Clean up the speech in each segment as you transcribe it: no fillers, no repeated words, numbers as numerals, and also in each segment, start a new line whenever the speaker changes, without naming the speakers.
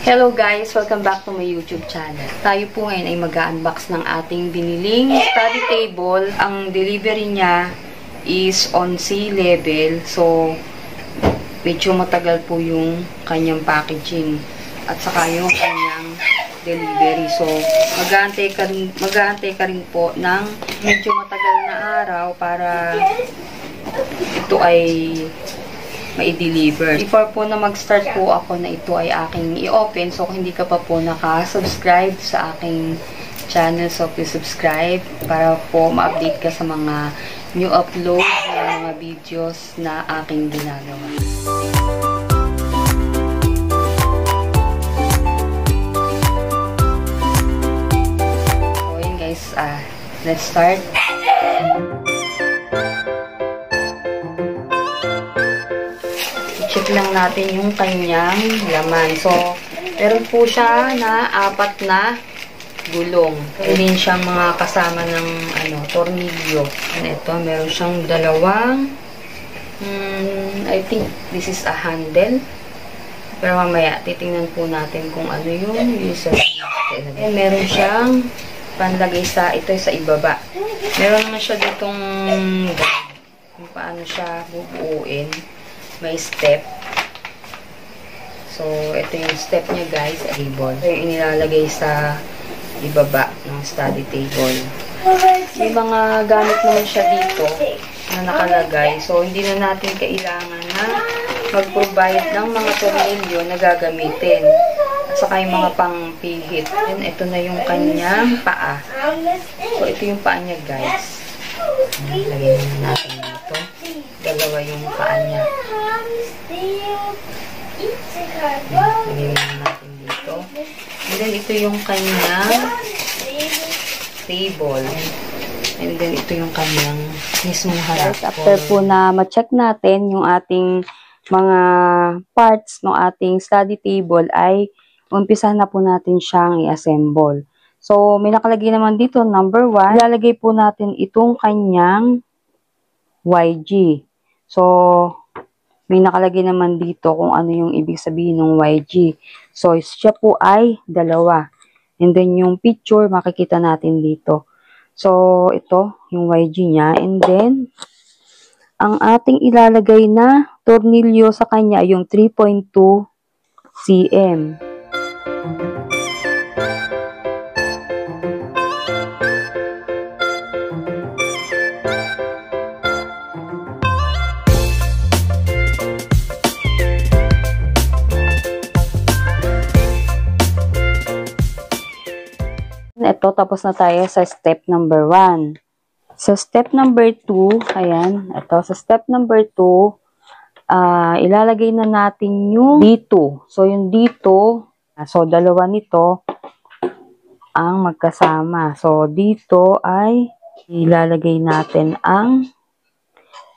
Hello guys! Welcome back to my YouTube channel. Tayo po ngayon ay mag-unbox ng ating biniling study table. Ang delivery niya is on sea level. So, medyo matagal po yung kanyang packaging at saka yung kanyang delivery. So, mag-aantay ka rin po ng medyo matagal na araw para ito ay mai-deliver. Before po na mag-start po ako na ito ay aking i-open, so kung hindi ka pa po naka-subscribe sa aking channel, so please subscribe para po ma-update ka sa mga new upload na mga videos na aking ginagawa. So yun guys, let's start. Check lang natin yung kanyang laman. So, meron po siya na 4 na gulong. Meron din siyang mga kasama ng tornilyo. And ito, meron siyang dalawang I think this is a handle. Pero mamaya, titingnan po natin kung ano yung user. And meron siyang panlagay sa, ito sa ibaba. Meron naman siya ditong kung paano siya bubuuin. May step. So, ito yung step niya guys, table. Ito yung inilalagay sa ibaba ng study table. May mga gamit naman siya dito na nakalagay. So, hindi na natin kailangan na mag-provide ng mga tornilyo na gagamitin. At saka yung mga pang-pihit. And ito na yung kanyang paa. So, ito yung paa niya guys. Lagyan na natin dito. Dalawa yung paa niya. Lagyan natin dito. And then, ito yung kanyang table. And then, ito yung kanyang mismong harap. After po na ma-check natin yung ating mga parts ng ating study table, ay umpisa na po natin siyang i-assemble. So, may nakalagay naman dito, number 1. Ilalagay po natin itong kanyang YG. So, may nakalagay naman dito kung ano yung ibig sabihin ng YG. So, siya po ay 2. And then, yung picture, makikita natin dito. So, ito, yung YG niya. And then, ang ating ilalagay na tornilyo sa kanya ay yung 3.2 cm. Ito, tapos na tayo sa step number 1. Sa step number 2, ayan, ito, sa step number 2, ilalagay na natin yung dito. So, yung dito, so, 2 nito ang magkasama. So, dito ay ilalagay natin ang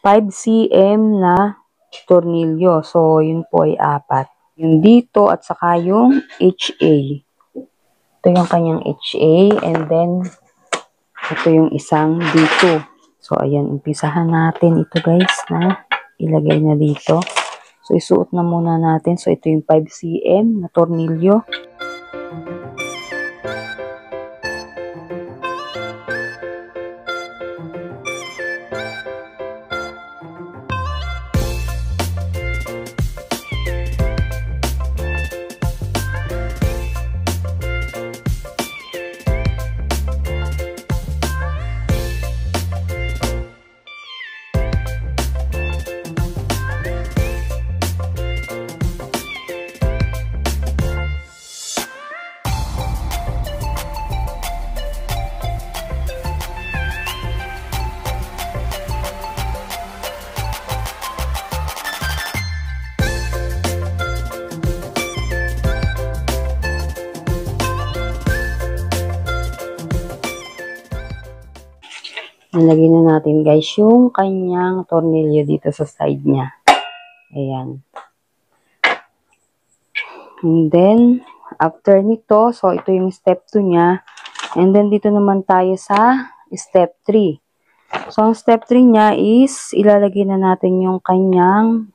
5 cm na tornilyo. So, yun po ay 4. Yung dito at saka yung HA. Ito yung kanyang HA, and then, ito yung isang dito. So, ayan, umpisahan natin ito guys, na ilagay na dito. So, isuot na muna natin. So, ito yung 5 cm na tornilyo. Nalagay na natin guys yung kanyang tornilyo dito sa side niya. Ayan. And then, after nito, so ito yung step 2 niya. And then, dito naman tayo sa step 3. So, ang step 3 niya is, ilalagay na natin yung kanyang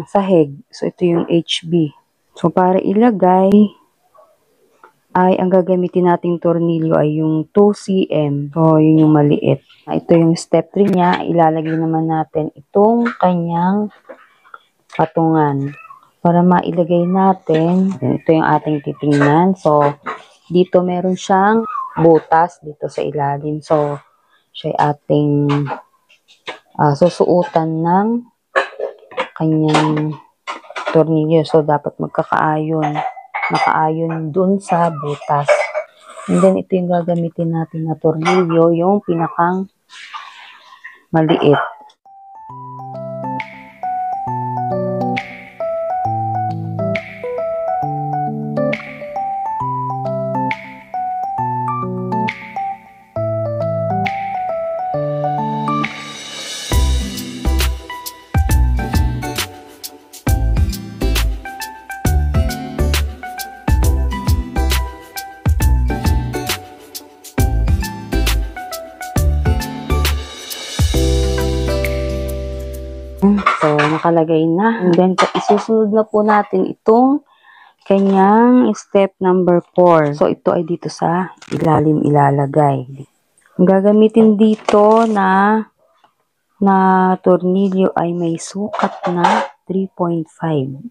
sahig. So, ito yung HB. So, para ilagay, ay ang gagamitin nating tornilyo ay yung 2cm. So, yun yung maliit. Ito yung step 3 niya. Ilalagay naman natin itong kanyang patungan. Para mailagay natin, ito yung ating titingnan. So, dito meron siyang butas dito sa ilalim. So, siya ay ating susuotan ng kanyang tornilyo. So, dapat magkakaayon. Nakaayon dun sa butas. And then, ito yung gagamitin natin na tornilyo, yung pinakang maliit. So, nakalagay na. And then, isusunod na po natin itong kanyang step number 4. So, ito ay dito sa ilalim ilalagay. Ang gagamitin dito na tornilyo ay may sukat na 3.5.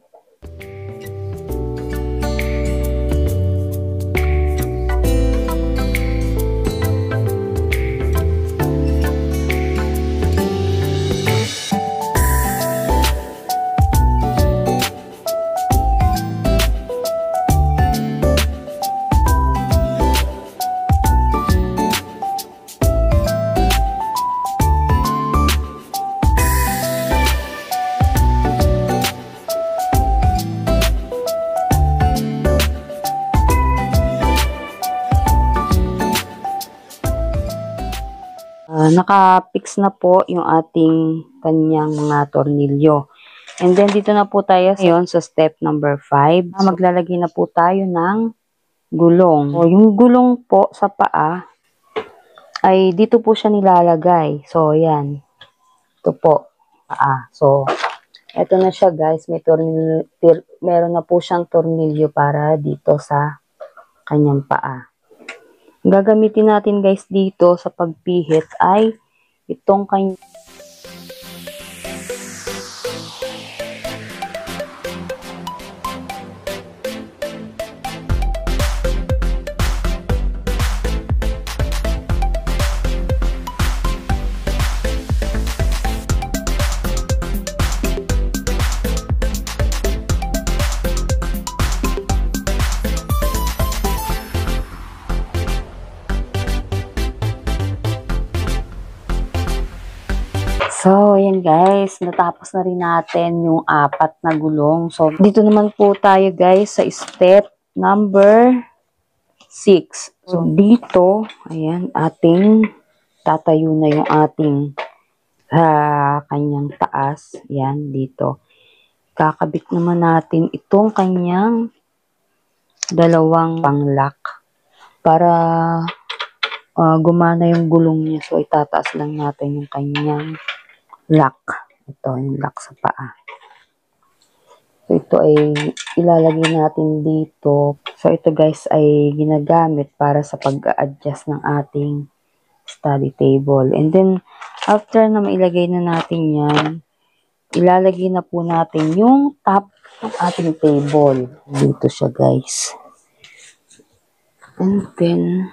Naka-fix na po yung ating kanyang mga tornilyo. And then, dito na po tayo ngayon sa step number 5. Maglalagay na po tayo ng gulong. So, yung gulong po sa paa, ay dito po siya nilalagay. So, yan. Ito po, paa. So, eto na siya guys. Meron na po siyang tornilyo para dito sa kanyang paa. Ang gagamitin natin guys dito sa pagpihit ay itong kanyang So, ayan guys, natapos na rin natin yung 4 na gulong. So, dito naman po tayo guys sa step number 6. So, dito, ayan, tatayo na yung ating kanyang taas. Ayan, dito. Kakabit naman natin itong kanyang dalawang pang-lock para gumana yung gulong niya. So, itataas lang natin yung kanyang lock. Ito, yung lock sa paa. So, ito ay ilalagay natin dito. So, ito guys ay ginagamit para sa pag-a-adjust ng ating study table. And then, after na mailagay na natin yan, ilalagay na po natin yung top ng ating table. Dito siya guys. And then,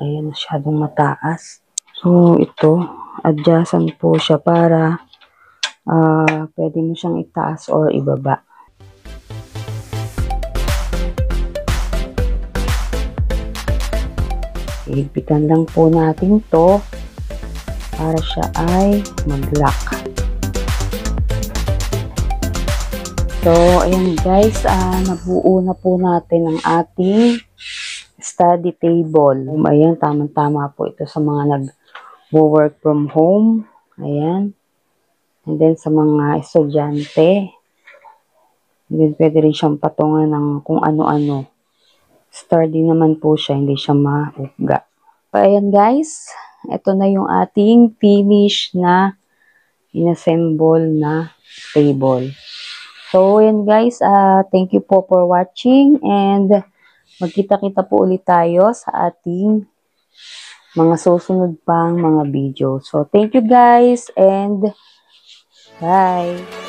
ayun, masyadong mataas. So, ito, adjustan po siya para pwede mo siyang itaas or ibaba. Higpitan lang po natin to para siya ay mag-lock. So, ayan guys, nabuo na po natin ang ating study table. Ayan, tamang-tama po ito sa mga nag-work from home. Ayan. And then, sa mga estudyante, and then pwede rin siyang patungan ng kung ano-ano. Sturdy naman po siya, hindi siya maugga. So, ayan guys, ito na yung ating finish na inassemble na table. So,
So, yan guys, thank you po for watching and magkita-kita po ulit tayo sa ating mga susunod pang mga video. So, thank you guys and bye!